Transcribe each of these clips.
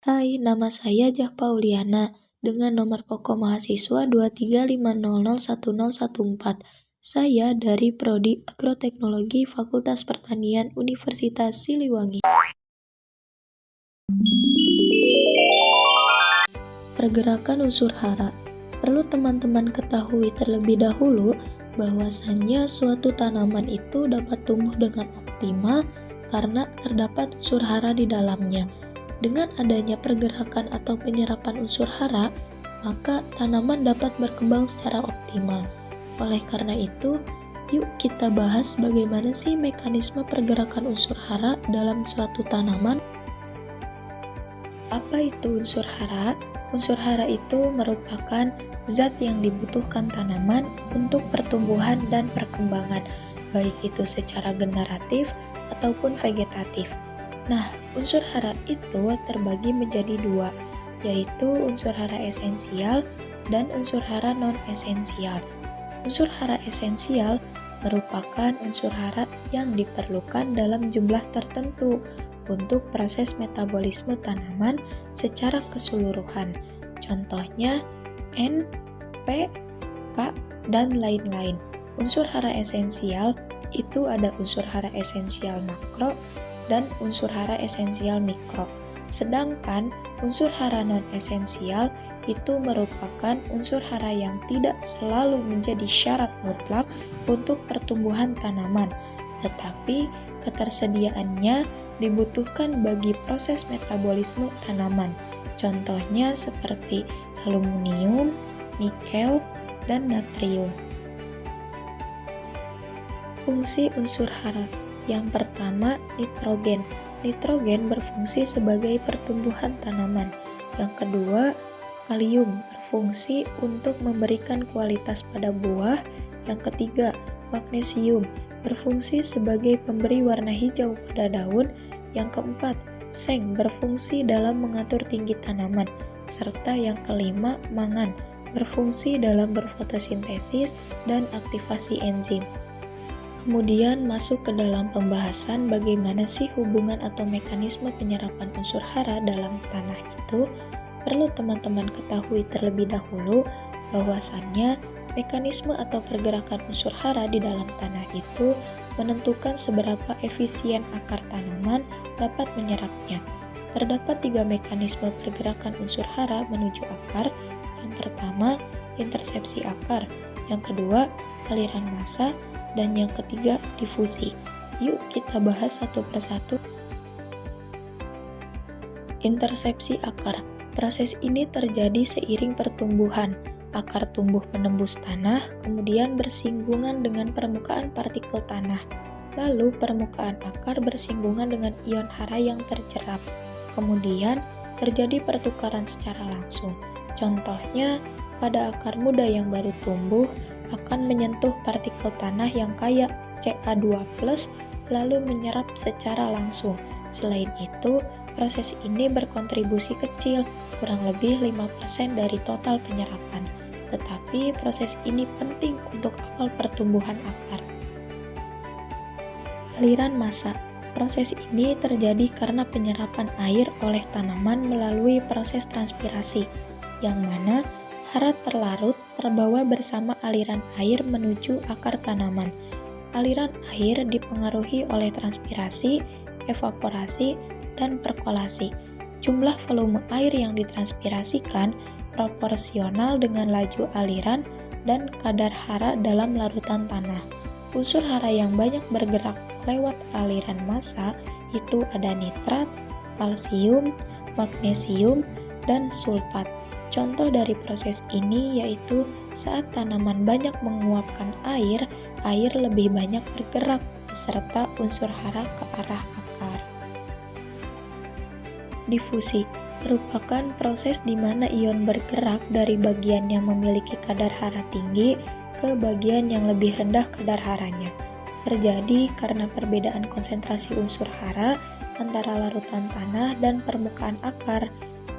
Hai, nama saya Jah Pauliana dengan nomor pokok mahasiswa 235001014. Saya dari Prodi Agroteknologi Fakultas Pertanian Universitas Siliwangi. Pergerakan unsur hara. Perlu teman-teman ketahui terlebih dahulu bahwasannya suatu tanaman itu dapat tumbuh dengan optimal karena terdapat unsur hara di dalamnya. Dengan adanya pergerakan atau penyerapan unsur hara, maka tanaman dapat berkembang secara optimal. Oleh karena itu, yuk kita bahas bagaimana sih mekanisme pergerakan unsur hara dalam suatu tanaman. Apa itu unsur hara? Unsur hara itu merupakan zat yang dibutuhkan tanaman untuk pertumbuhan dan perkembangan, baik itu secara generatif ataupun vegetatif. Nah, unsur hara itu terbagi menjadi dua, yaitu unsur hara esensial dan unsur hara non-esensial. Unsur hara esensial merupakan unsur hara yang diperlukan dalam jumlah tertentu untuk proses metabolisme tanaman secara keseluruhan. Contohnya N, P, K, dan lain-lain. Unsur hara esensial itu ada unsur hara esensial makro dan unsur hara esensial mikro. Sedangkan unsur hara non-esensial itu merupakan unsur hara yang tidak selalu menjadi syarat mutlak untuk pertumbuhan tanaman, tetapi ketersediaannya dibutuhkan bagi proses metabolisme tanaman. Contohnya seperti aluminium, nikel, dan natrium. Fungsi unsur hara. Yang pertama, nitrogen. Nitrogen berfungsi sebagai pertumbuhan tanaman. Yang kedua, kalium berfungsi untuk memberikan kualitas pada buah. Yang ketiga, magnesium berfungsi sebagai pemberi warna hijau pada daun. Yang keempat, seng berfungsi dalam mengatur tinggi tanaman. Serta yang kelima, mangan berfungsi dalam berfotosintesis dan aktivasi enzim. Kemudian masuk ke dalam pembahasan bagaimana sih hubungan atau mekanisme penyerapan unsur hara dalam tanah itu. Perlu teman-teman ketahui terlebih dahulu bahwasannya mekanisme atau pergerakan unsur hara di dalam tanah itu menentukan seberapa efisien akar tanaman dapat menyerapnya. Terdapat 3 mekanisme pergerakan unsur hara menuju akar. Yang pertama, intersepsi akar. Yang kedua, aliran massa. Dan yang ketiga, difusi. Yuk kita bahas satu persatu. Intersepsi akar. Proses ini terjadi seiring pertumbuhan. Akar tumbuh menembus tanah, kemudian bersinggungan dengan permukaan partikel tanah. Lalu permukaan akar bersinggungan dengan ion hara yang terjerap. Kemudian terjadi pertukaran secara langsung. Contohnya, pada akar muda yang baru tumbuh akan menyentuh partikel tanah yang kaya Ca2+, lalu menyerap secara langsung. Selain itu, proses ini berkontribusi kecil, kurang lebih 5% dari total penyerapan. Tetapi proses ini penting untuk awal pertumbuhan akar. Aliran massa. Proses ini terjadi karena penyerapan air oleh tanaman melalui proses transpirasi, yang mana hara terlarut terbawa bersama aliran air menuju akar tanaman. Aliran air dipengaruhi oleh transpirasi, evaporasi, dan perkolasi. Jumlah volume air yang ditranspirasikan proporsional dengan laju aliran dan kadar hara dalam larutan tanah. Unsur hara yang banyak bergerak lewat aliran massa itu ada nitrat, kalsium, magnesium, dan sulfat. Contoh dari proses ini yaitu saat tanaman banyak menguapkan air, air lebih banyak bergerak beserta unsur hara ke arah akar. Difusi merupakan proses di mana ion bergerak dari bagian yang memiliki kadar hara tinggi ke bagian yang lebih rendah kadar haranya. Terjadi karena perbedaan konsentrasi unsur hara antara larutan tanah dan permukaan akar.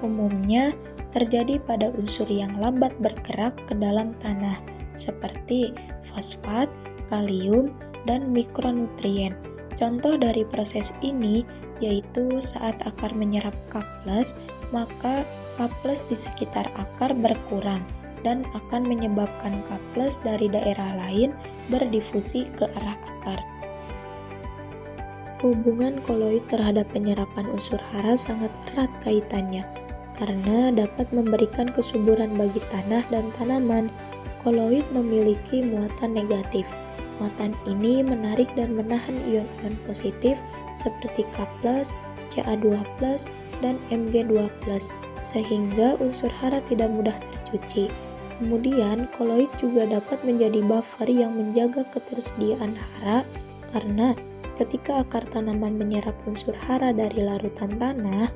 Umumnya terjadi pada unsur yang lambat bergerak ke dalam tanah, seperti fosfat, kalium, dan mikronutrien. Contoh dari proses ini yaitu saat akar menyerap K+, maka K+ di sekitar akar berkurang dan akan menyebabkan K+ dari daerah lain berdifusi ke arah akar. Hubungan koloid terhadap penyerapan unsur hara sangat erat kaitannya, karena dapat memberikan kesuburan bagi tanah dan tanaman. Koloid memiliki muatan negatif. Muatan ini menarik dan menahan ion-ion positif seperti K+, Ca2+, dan Mg2+, sehingga unsur hara tidak mudah tercuci. Kemudian, koloid juga dapat menjadi buffer yang menjaga ketersediaan hara karena ketika akar tanaman menyerap unsur hara dari larutan tanah,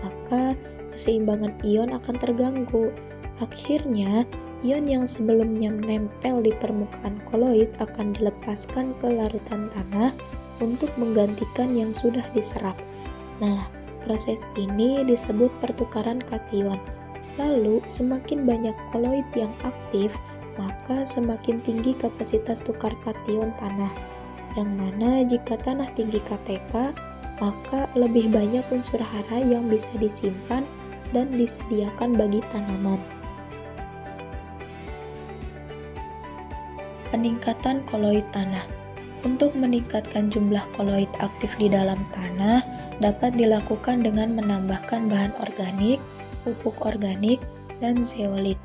maka keseimbangan ion akan terganggu. Akhirnya, ion yang sebelumnya menempel di permukaan koloid akan dilepaskan ke larutan tanah untuk menggantikan yang sudah diserap. Nah, proses ini disebut pertukaran kation. Lalu, semakin banyak koloid yang aktif, maka semakin tinggi kapasitas tukar kation tanah. Yang mana jika tanah tinggi KTK, maka lebih banyak unsur hara yang bisa disimpan dan disediakan bagi tanaman. Peningkatan koloid tanah. Untuk meningkatkan jumlah koloid aktif di dalam tanah dapat dilakukan dengan menambahkan bahan organik, pupuk organik, dan zeolit.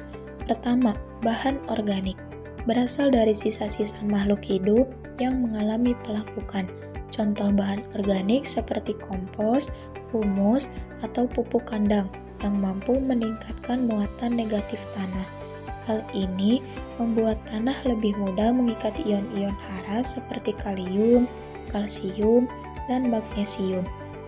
Pertama, bahan organik berasal dari sisa-sisa makhluk hidup yang mengalami pelapukan. Contoh bahan organik seperti kompos, humus, atau pupuk kandang yang mampu meningkatkan muatan negatif tanah. Hal ini membuat tanah lebih mudah mengikat ion-ion hara seperti kalium, kalsium, dan magnesium.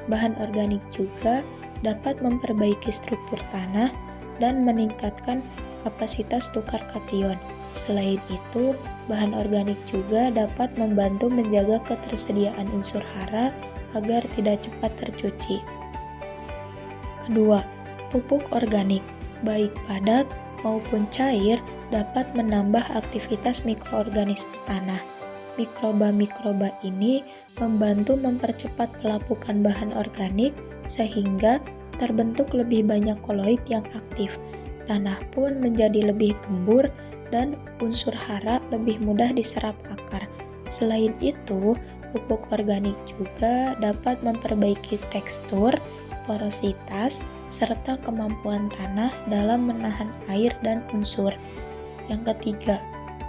Bahan organik juga dapat memperbaiki struktur tanah dan meningkatkan kapasitas tukar kation. Selain itu, bahan organik juga dapat membantu menjaga ketersediaan unsur hara agar tidak cepat tercuci. Kedua, pupuk organik, baik padat maupun cair, dapat menambah aktivitas mikroorganisme tanah. Mikroba-mikroba ini membantu mempercepat pelapukan bahan organik sehingga terbentuk lebih banyak koloid yang aktif. Tanah pun menjadi lebih gembur dan unsur hara lebih mudah diserap akar. Selain itu, pupuk organik juga dapat memperbaiki tekstur, porositas, serta kemampuan tanah dalam menahan air dan unsur. Yang ketiga,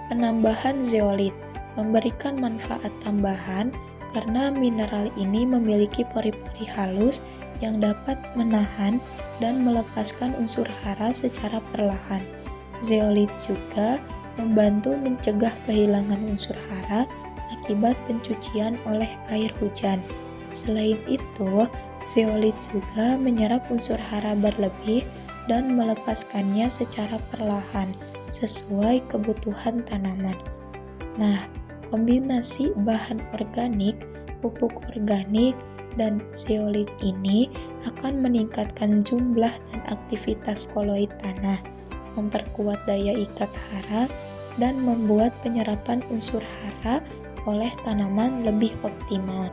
penambahan zeolit memberikan manfaat tambahan karena mineral ini memiliki pori-pori halus yang dapat menahan dan melepaskan unsur hara secara perlahan. Zeolit juga membantu mencegah kehilangan unsur hara akibat pencucian oleh air hujan. Selain itu, zeolit juga menyerap unsur hara berlebih dan melepaskannya secara perlahan sesuai kebutuhan tanaman. Nah, kombinasi bahan organik, pupuk organik, dan zeolit ini akan meningkatkan jumlah dan aktivitas koloid tanah, memperkuat daya ikat hara, dan membuat penyerapan unsur hara oleh tanaman lebih optimal.